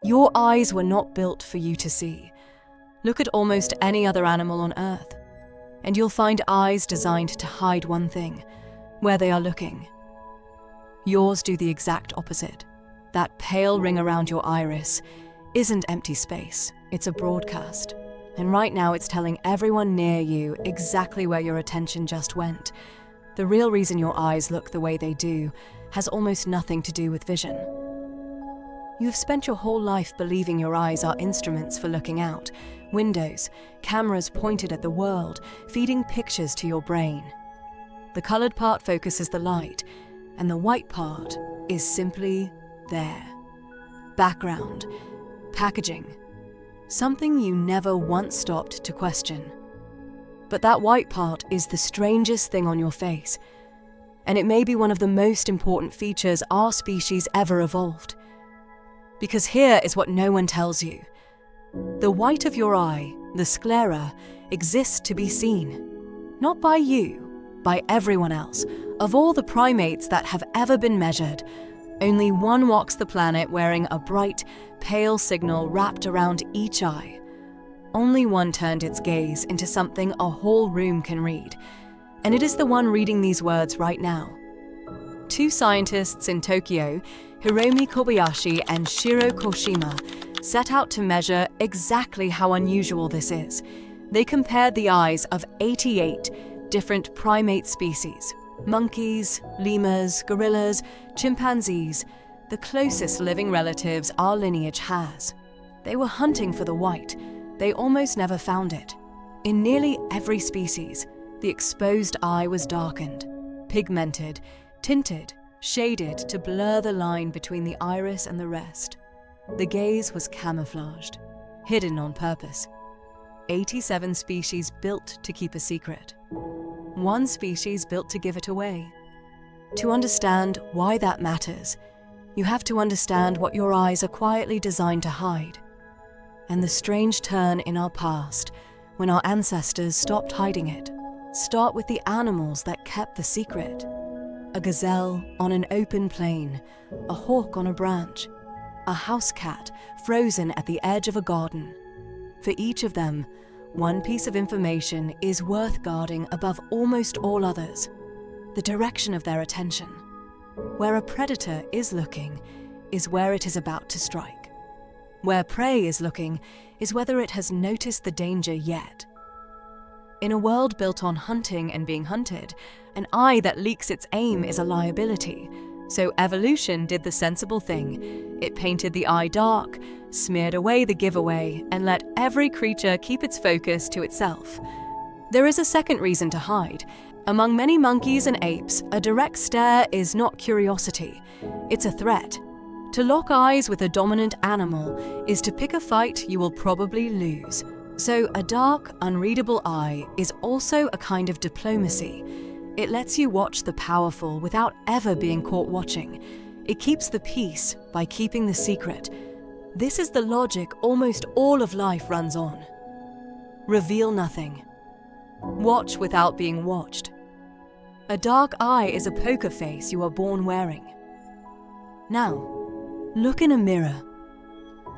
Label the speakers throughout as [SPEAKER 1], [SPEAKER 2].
[SPEAKER 1] Your eyes were not built for you to see. Look at almost any other animal on Earth, and you'll find eyes designed to hide one thing, where they are looking. Yours do the exact opposite. That pale ring around your iris isn't empty space, it's a broadcast. And right now it's telling everyone near you exactly where your attention just went. The real reason your eyes look the way they do has almost nothing to do with vision. You've spent your whole life believing your eyes are instruments for looking out, windows, cameras pointed at the world, feeding pictures to your brain. The colored part focuses the light, and the white part is simply there. Background, packaging, something you never once stopped to question. But that white part is the strangest thing on your face, and it may be one of the most important features our species ever evolved. Because here is what no one tells you. The white of your eye, the sclera, exists to be seen. Not by you, by everyone else. Of all the primates that have ever been measured, only one walks the planet wearing a bright, pale signal wrapped around each eye. Only one turned its gaze into something a whole room can read, and it is the one reading these words right now. Two scientists in Tokyo, Hiromi Kobayashi and Shiro Koshima, set out to measure exactly how unusual this is. They compared the eyes of 88 different primate species: monkeys, lemurs, gorillas, chimpanzees, the closest living relatives our lineage has. They were hunting for the white. They almost never found it. In nearly every species, the exposed eye was darkened, pigmented, tinted, shaded to blur the line between the iris and the rest. The gaze was camouflaged, hidden on purpose. 87 species built to keep a secret. One species built to give it away. To understand why that matters, you have to understand what your eyes are quietly designed to hide, and the strange turn in our past when our ancestors stopped hiding it. Start with the animals that kept the secret. A gazelle on an open plain, a hawk on a branch, a house cat frozen at the edge of a garden. For each of them, one piece of information is worth guarding above almost all others: the direction of their attention. Where a predator is looking is where it is about to strike. Where prey is looking is whether it has noticed the danger yet. In a world built on hunting and being hunted, an eye that leaks its aim is a liability. So evolution did the sensible thing. It painted the eye dark, smeared away the giveaway, and let every creature keep its focus to itself. There is a second reason to hide. Among many monkeys and apes, a direct stare is not curiosity, it's a threat. To lock eyes with a dominant animal is to pick a fight you will probably lose. So a dark, unreadable eye is also a kind of diplomacy. It lets you watch the powerful without ever being caught watching. It keeps the peace by keeping the secret. This is the logic almost all of life runs on. Reveal nothing. Watch without being watched. A dark eye is a poker face you are born wearing. Now, look in a mirror.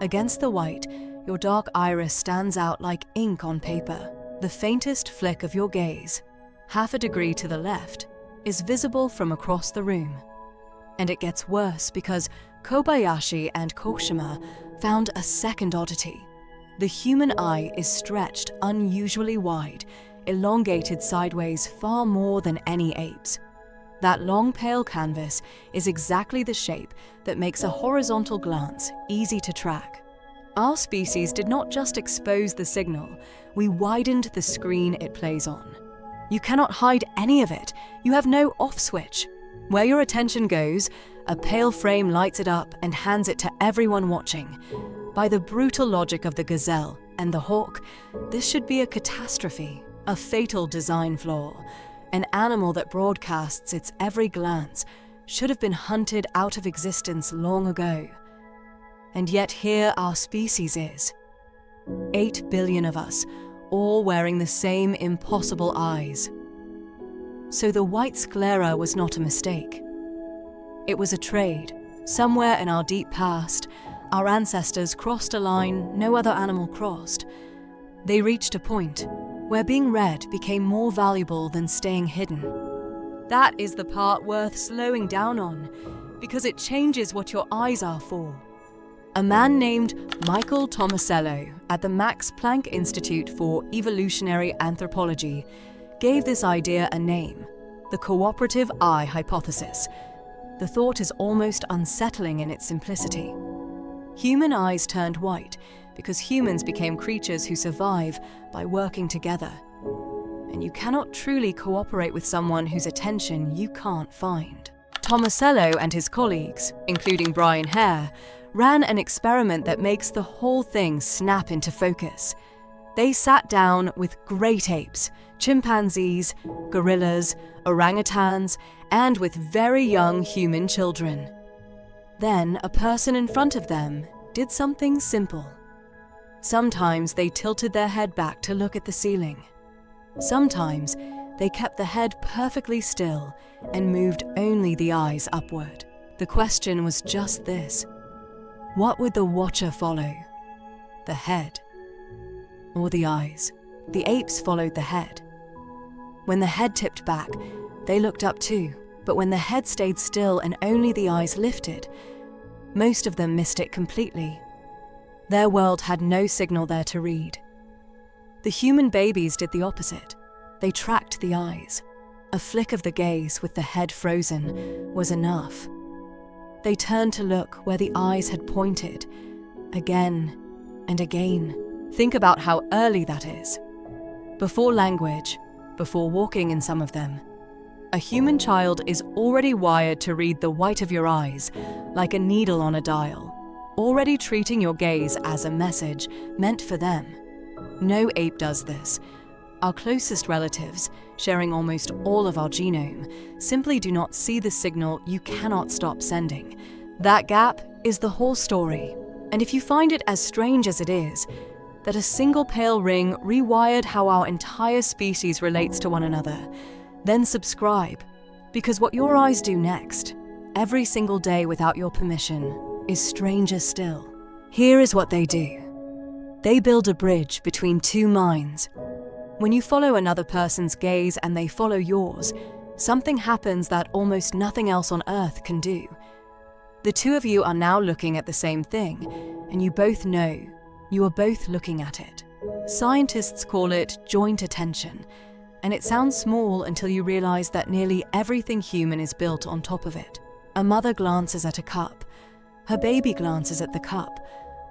[SPEAKER 1] Against the white, your dark iris stands out like ink on paper. The faintest flick of your gaze, half a degree to the left, is visible from across the room. And it gets worse because Kobayashi and Koshima found a second oddity. The human eye is stretched unusually wide, elongated sideways far more than any ape's. That long pale canvas is exactly the shape that makes a horizontal glance easy to track. Our species did not just expose the signal, we widened the screen it plays on. You cannot hide any of it. You have no off switch. Where your attention goes, a pale frame lights it up and hands it to everyone watching. By the brutal logic of the gazelle and the hawk, this should be a catastrophe, a fatal design flaw. An animal that broadcasts its every glance should have been hunted out of existence long ago. And yet here our species is. 8 billion of us, all wearing the same impossible eyes. So the white sclera was not a mistake. It was a trade. Somewhere in our deep past, our ancestors crossed a line no other animal crossed. They reached a point where being read became more valuable than staying hidden. That is the part worth slowing down on, because it changes what your eyes are for. A man named Michael Tomasello at the Max Planck Institute for Evolutionary Anthropology gave this idea a name: the cooperative eye hypothesis. The thought is almost unsettling in its simplicity. Human eyes turned white because humans became creatures who survive by working together. And you cannot truly cooperate with someone whose attention you can't find. Tomasello and his colleagues, including Brian Hare, ran an experiment that makes the whole thing snap into focus. They sat down with great apes, chimpanzees, gorillas, orangutans, and with very young human children. Then a person in front of them did something simple. Sometimes they tilted their head back to look at the ceiling. Sometimes they kept the head perfectly still and moved only the eyes upward. The question was just this: what would the watcher follow? The head or the eyes? The apes followed the head. When the head tipped back, they looked up too, but when the head stayed still and only the eyes lifted, most of them missed it completely. Their world had no signal there to read. The human babies did the opposite. They tracked the eyes. A flick of the gaze with the head frozen was enough. They turned to look where the eyes had pointed, again and again. Think about how early that is. Before language, before walking in some of them, a human child is already wired to read the white of your eyes like a needle on a dial, already treating your gaze as a message meant for them. No ape does this. Our closest relatives, sharing almost all of our genome, simply do not see the signal you cannot stop sending. That gap is the whole story. And if you find it as strange as it is, that a single pale ring rewired how our entire species relates to one another, then subscribe, because what your eyes do next, every single day without your permission, is stranger still. Here is what they do. They build a bridge between two minds. When you follow another person's gaze and they follow yours, something happens that almost nothing else on Earth can do. The two of you are now looking at the same thing, and you both know you are both looking at it. Scientists call it joint attention, and it sounds small until you realize that nearly everything human is built on top of it. A mother glances at a cup. Her baby glances at the cup.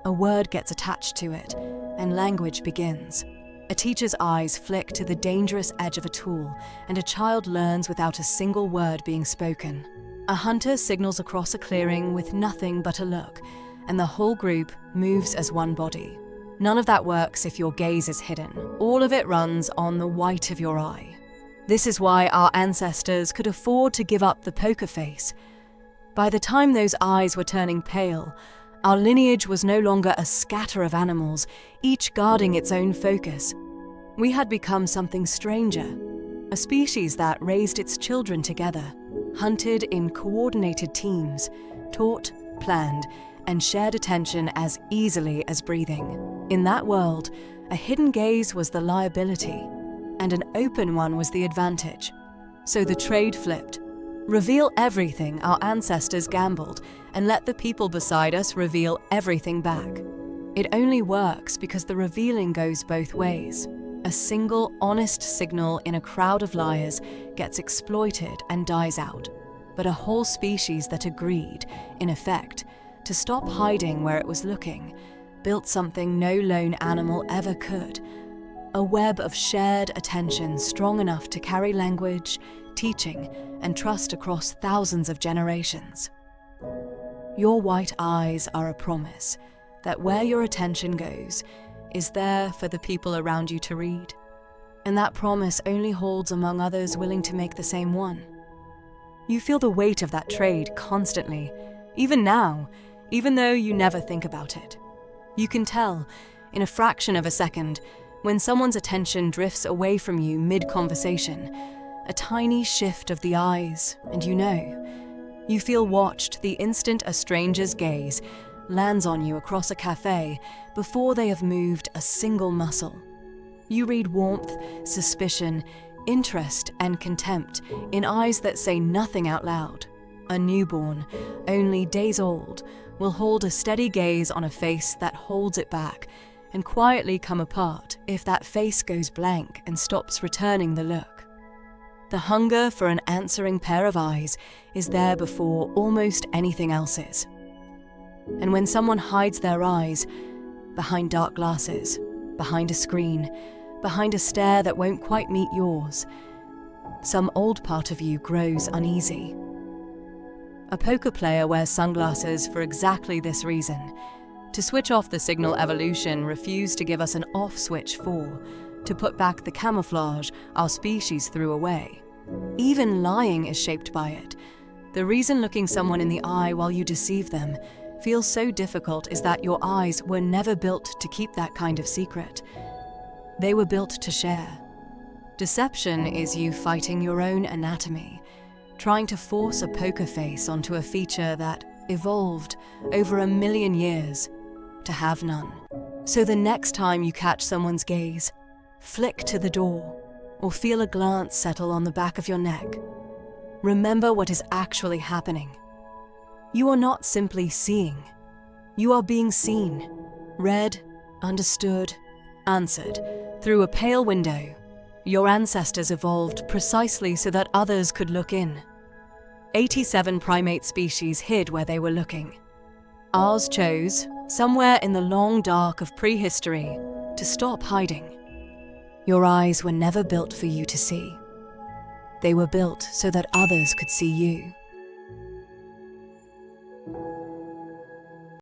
[SPEAKER 1] A word gets attached to it, and language begins. A teacher's eyes flick to the dangerous edge of a tool, and a child learns without a single word being spoken. A hunter signals across a clearing with nothing but a look, and the whole group moves as one body. None of that works if your gaze is hidden. All of it runs on the white of your eye. This is why our ancestors could afford to give up the poker face. By the time those eyes were turning pale, our lineage was no longer a scatter of animals, each guarding its own focus. We had become something stranger, a species that raised its children together, hunted in coordinated teams, taught, planned, and shared attention as easily as breathing. In that world, a hidden gaze was the liability, and an open one was the advantage. So the trade flipped. Reveal everything our ancestors gambled, and let the people beside us reveal everything back. It only works because the revealing goes both ways. A single, honest signal in a crowd of liars gets exploited and dies out. But a whole species that agreed, in effect, to stop hiding where it was looking, built something no lone animal ever could. A web of shared attention strong enough to carry language, teaching, and trust across thousands of generations. Your white eyes are a promise that where your attention goes is there for the people around you to read. And that promise only holds among others willing to make the same one. You feel the weight of that trade constantly, even now, even though you never think about it. You can tell, in a fraction of a second, when someone's attention drifts away from you mid-conversation, a tiny shift of the eyes, and you know. You feel watched the instant a stranger's gaze, lands on you across a cafe before they have moved a single muscle. You read warmth, suspicion, interest, and contempt in eyes that say nothing out loud. A newborn, only days old, will hold a steady gaze on a face that holds it back and quietly come apart if that face goes blank and stops returning the look. The hunger for an answering pair of eyes is there before almost anything else is. And when someone hides their eyes behind dark glasses, behind a screen, behind a stare that won't quite meet yours, some old part of you grows uneasy. A poker player wears sunglasses for exactly this reason. To switch off the signal evolution refused to give us an off switch for, to put back the camouflage our species threw away. Even lying is shaped by it. The reason looking someone in the eye while you deceive them feels so difficult is that your eyes were never built to keep that kind of secret. They were built to share. Deception is you fighting your own anatomy, trying to force a poker face onto a feature that evolved over 1 million years to have none. So the next time you catch someone's gaze, flick to the door, or feel a glance settle on the back of your neck, remember what is actually happening. You are not simply seeing. You are being seen, read, understood, answered through a pale window. Your ancestors evolved precisely so that others could look in. 87 primate species hid where they were looking. Ours chose, somewhere in the long dark of prehistory, to stop hiding. Your eyes were never built for you to see. They were built so that others could see you.